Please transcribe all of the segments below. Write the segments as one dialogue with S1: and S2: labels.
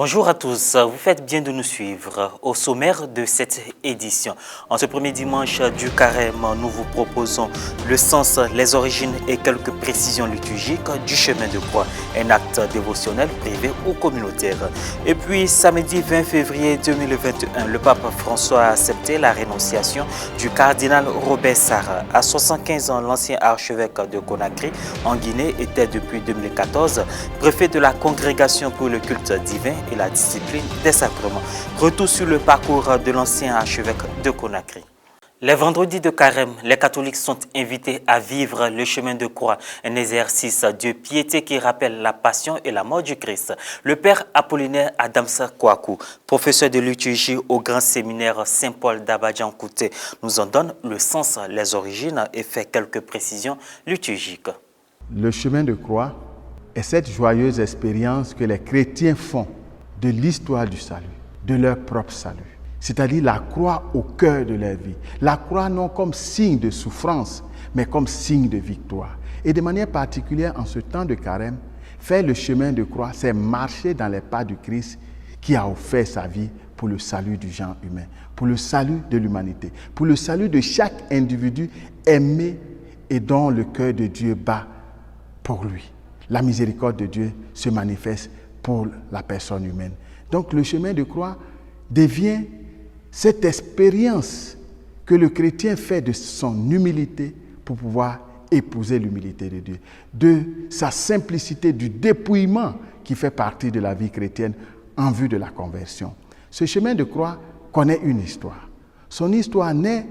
S1: Bonjour à tous, vous faites bien de nous suivre au sommaire de cette édition. En ce premier dimanche du carême, nous vous proposons le sens, les origines et quelques précisions liturgiques du chemin de croix, un acte dévotionnel privé ou communautaire. Et puis samedi 20 février 2021, le pape François a accepté la rénonciation du cardinal Robert Sarah. À 75 ans, l'ancien archevêque de Conakry en Guinée était depuis 2014 préfet de la congrégation pour le culte divin et la discipline des sacrements. Retour sur le parcours de l'ancien archevêque de Conakry. Les vendredis de carême, les catholiques sont invités à vivre le chemin de croix, un exercice de piété qui rappelle la passion et la mort du Christ. Le père Apollinaire Adamsa Kouakou, professeur de liturgie au grand séminaire Saint-Paul d'Abadjan-Kouté, nous en donne le sens, les origines et fait quelques précisions liturgiques.
S2: Le chemin de croix est cette joyeuse expérience que les chrétiens font de l'histoire du salut, de leur propre salut. C'est-à-dire la croix au cœur de leur vie. La croix non comme signe de souffrance, mais comme signe de victoire. Et de manière particulière, en ce temps de carême, faire le chemin de croix, c'est marcher dans les pas du Christ qui a offert sa vie pour le salut du genre humain, pour le salut de l'humanité, pour le salut de chaque individu aimé et dont le cœur de Dieu bat pour lui. La miséricorde de Dieu se manifeste pour la personne humaine. Donc le chemin de croix devient cette expérience que le chrétien fait de son humilité pour pouvoir épouser l'humilité de Dieu, de sa simplicité, du dépouillement qui fait partie de la vie chrétienne en vue de la conversion. Ce chemin de croix connaît une histoire. Son histoire naît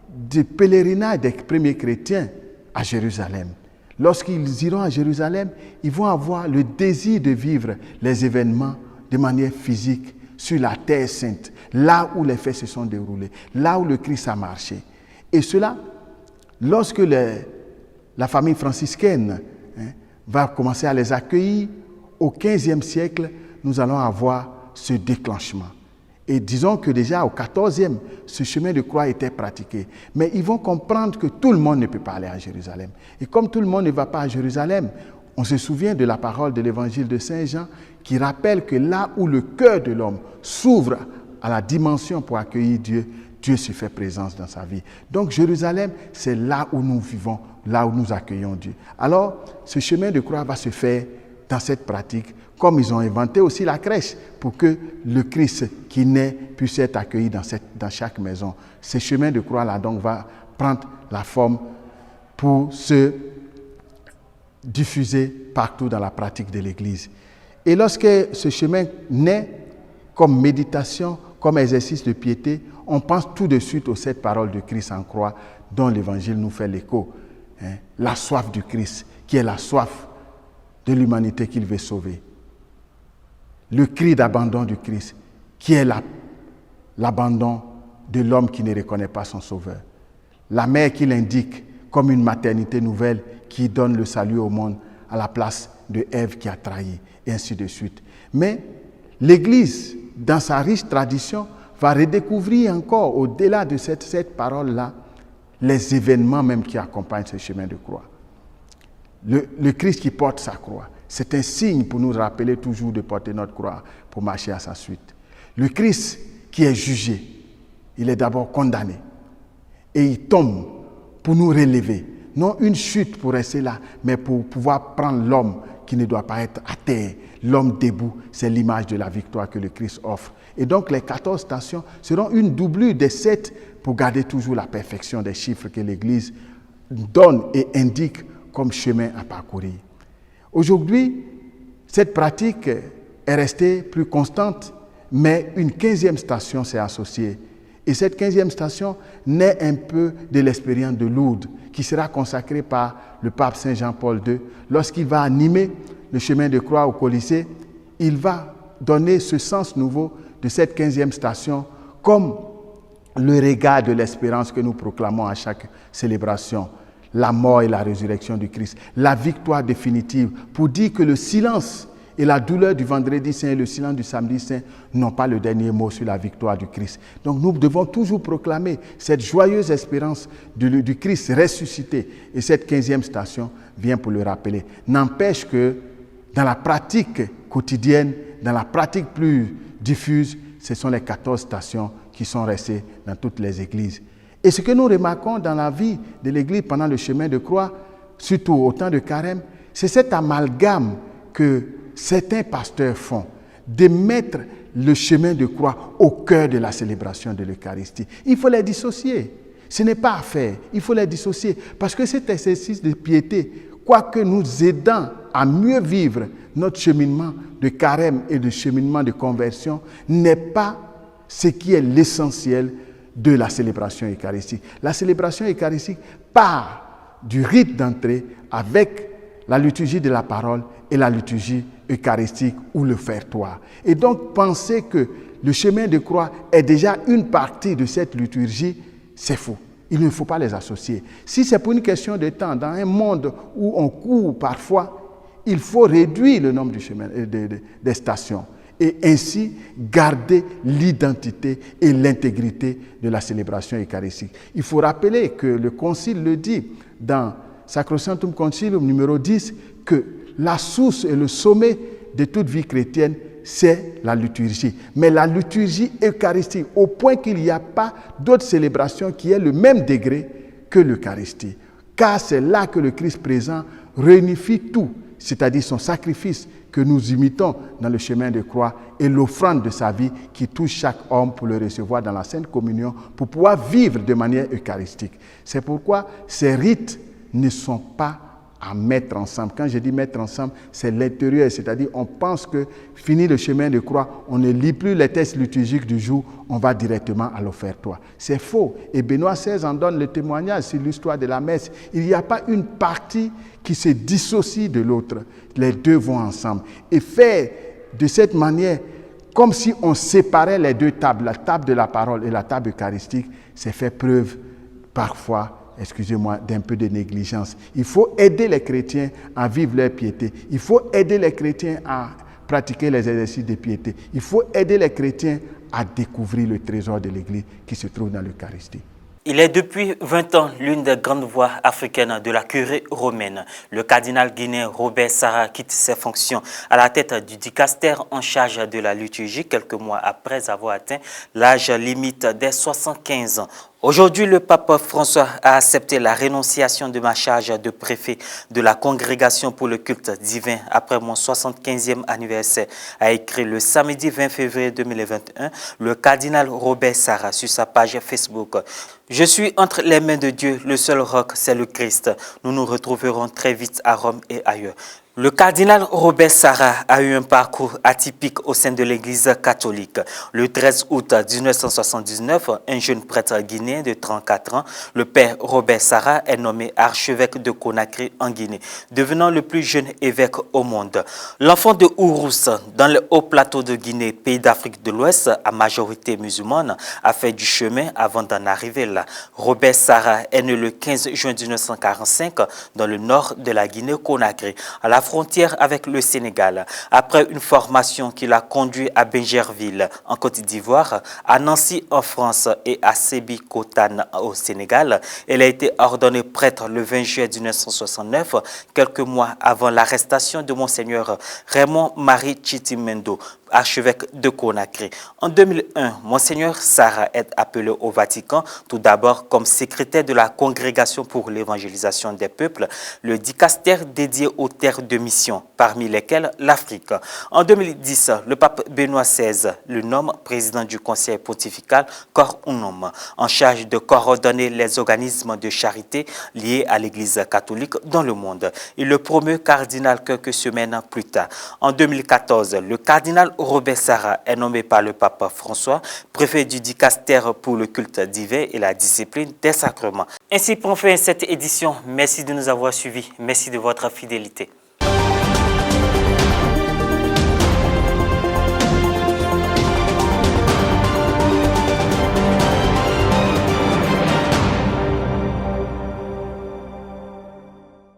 S2: du pèlerinage des premiers chrétiens à Jérusalem. Lorsqu'ils iront à Jérusalem, ils vont avoir le désir de vivre les événements de manière physique sur la terre sainte, là où les faits se sont déroulés, là où le Christ a marché. Et cela, lorsque la famille franciscaine va commencer à les accueillir, au XVe siècle, nous allons avoir ce déclenchement. Et disons que déjà au XIVe, ce chemin de croix était pratiqué. Mais ils vont comprendre que tout le monde ne peut pas aller à Jérusalem. Et comme tout le monde ne va pas à Jérusalem, on se souvient de la parole de l'évangile de Saint Jean qui rappelle que là où le cœur de l'homme s'ouvre à la dimension pour accueillir Dieu, Dieu se fait présence dans sa vie. Donc Jérusalem, c'est là où nous vivons, là où nous accueillons Dieu. Alors, ce chemin de croix va se faire dans cette pratique, comme ils ont inventé aussi la crèche, pour que le Christ qui naît puisse être accueilli dans chaque maison. Ce chemin de croix-là, donc, va prendre la forme pour se diffuser partout dans la pratique de l'Église. Et lorsque ce chemin naît comme méditation, comme exercice de piété, on pense tout de suite aux 7 paroles de Christ en croix dont l'Évangile nous fait l'écho. La soif du Christ, qui est la soif de l'humanité qu'il veut sauver. Le cri d'abandon du Christ, qui est l'abandon de l'homme qui ne reconnaît pas son sauveur. La mère qu'il indique comme une maternité nouvelle qui donne le salut au monde à la place de Ève qui a trahi, et ainsi de suite. Mais l'Église, dans sa riche tradition, va redécouvrir encore, au-delà de cette parole-là, les événements même qui accompagnent ce chemin de croix. Le Christ qui porte sa croix, c'est un signe pour nous rappeler toujours de porter notre croix pour marcher à sa suite. Le Christ qui est jugé, il est d'abord condamné et il tombe pour nous relever. Non une chute pour rester là, mais pour pouvoir prendre l'homme qui ne doit pas être à terre. L'homme debout, c'est l'image de la victoire que le Christ offre. Et donc les 14 stations seront une doublure des 7 pour garder toujours la perfection des chiffres que l'Église donne et indique comme chemin à parcourir. Aujourd'hui, cette pratique est restée plus constante, mais une 15e station s'est associée. Et cette 15e station naît un peu de l'expérience de Lourdes, qui sera consacrée par le pape Saint Jean-Paul II. Lorsqu'il va animer le chemin de croix au Colisée, il va donner ce sens nouveau de cette 15e station comme le regard de l'espérance que nous proclamons à chaque célébration. La mort et la résurrection du Christ, la victoire définitive, pour dire que le silence et la douleur du vendredi saint et le silence du samedi saint n'ont pas le dernier mot sur la victoire du Christ. Donc nous devons toujours proclamer cette joyeuse espérance du Christ ressuscité. Et cette 15e station vient pour le rappeler. N'empêche que dans la pratique quotidienne, dans la pratique plus diffuse, ce sont les 14 stations qui sont restées dans toutes les églises. Et ce que nous remarquons dans la vie de l'église pendant le chemin de croix, surtout au temps de carême, c'est cet amalgame que certains pasteurs font, de mettre le chemin de croix au cœur de la célébration de l'Eucharistie. Il faut les dissocier. Ce n'est pas à faire. Il faut les dissocier. Parce que cet exercice de piété, quoique nous aidant à mieux vivre notre cheminement de carême et de cheminement de conversion, n'est pas ce qui est l'essentiel de la célébration eucharistique. La célébration eucharistique part du rite d'entrée avec la liturgie de la parole et la liturgie eucharistique ou le offertoire. Et donc, penser que le chemin de croix est déjà une partie de cette liturgie, c'est faux. Il ne faut pas les associer. Si c'est pour une question de temps, dans un monde où on court parfois, il faut réduire le nombre des stations et ainsi garder l'identité et l'intégrité de la célébration eucharistique. Il faut rappeler que le Concile le dit dans Sacrosanctum Concilium numéro 10, que la source et le sommet de toute vie chrétienne, c'est la liturgie. Mais la liturgie eucharistique, au point qu'il n'y a pas d'autre célébration qui ait le même degré que l'Eucharistie. Car c'est là que le Christ présent réunifie tout, c'est-à-dire son sacrifice que nous imitons dans le chemin de croix et l'offrande de sa vie qui touche chaque homme pour le recevoir dans la Sainte Communion, pour pouvoir vivre de manière eucharistique. C'est pourquoi ces rites ne sont pas à mettre ensemble. Quand je dis mettre ensemble, c'est l'intérieur, c'est-à-dire on pense que fini le chemin de croix, on ne lit plus les textes liturgiques du jour, on va directement à l'offertoire. C'est faux. Et Benoît XVI en donne le témoignage sur l'histoire de la messe. Il n'y a pas une partie qui se dissocie de l'autre. Les deux vont ensemble. Et faire de cette manière, comme si on séparait les deux tables, la table de la parole et la table eucharistique, c'est faire preuve parfois, excusez-moi, d'un peu de négligence. Il faut aider les chrétiens à vivre leur piété. Il faut aider les chrétiens à pratiquer les exercices de piété. Il faut aider les chrétiens à découvrir le trésor de l'Église qui se trouve dans l'Eucharistie.
S1: Il est depuis 20 ans l'une des grandes voix africaines de la curie romaine. Le cardinal guinéen Robert Sarah quitte ses fonctions à la tête du dicaster en charge de la liturgie quelques mois après avoir atteint l'âge limite des 75 ans. Aujourd'hui, le pape François a accepté la rénonciation de ma charge de préfet de la Congrégation pour le culte divin après mon 75e anniversaire, a écrit le samedi 20 février 2021 le cardinal Robert Sarah sur sa page Facebook. Je suis entre les mains de Dieu, le seul roc, c'est le Christ. Nous nous retrouverons très vite à Rome et ailleurs. Le cardinal Robert Sarah a eu un parcours atypique au sein de l'Église catholique. Le 13 août 1979, un jeune prêtre guinéen de 34 ans, le père Robert Sarah, est nommé archevêque de Conakry en Guinée, devenant le plus jeune évêque au monde. L'enfant de Ourous, dans le haut plateau de Guinée, pays d'Afrique de l'Ouest, à majorité musulmane, a fait du chemin avant d'en arriver là. Robert Sarah est né le 15 juin 1945 dans le nord de la Guinée-Conakry, à la frontière avec le Sénégal. Après une formation qui l'a conduit à Bingerville, en Côte d'Ivoire, à Nancy, en France et à Sébikotane, au Sénégal, elle a été ordonnée prêtre le 20 juillet 1969, quelques mois avant l'arrestation de Monseigneur Raymond Marie Chitimendo, archevêque de Conakry. En 2001, Monseigneur Sarah est appelé au Vatican, tout d'abord comme secrétaire de la Congrégation pour l'évangélisation des peuples, le dicaster dédié aux terres de mission, parmi lesquelles l'Afrique. En 2010, le pape Benoît XVI le nomme président du Conseil pontifical Cor Unum, en charge de coordonner les organismes de charité liés à l'Église catholique dans le monde. Il le promeut cardinal quelques semaines plus tard. En 2014, le cardinal Robert Sarah est nommé par le pape François préfet du dicaster pour le culte divin et la discipline des sacrements. Ainsi prend fin cette édition. Merci de nous avoir suivis. Merci de votre fidélité.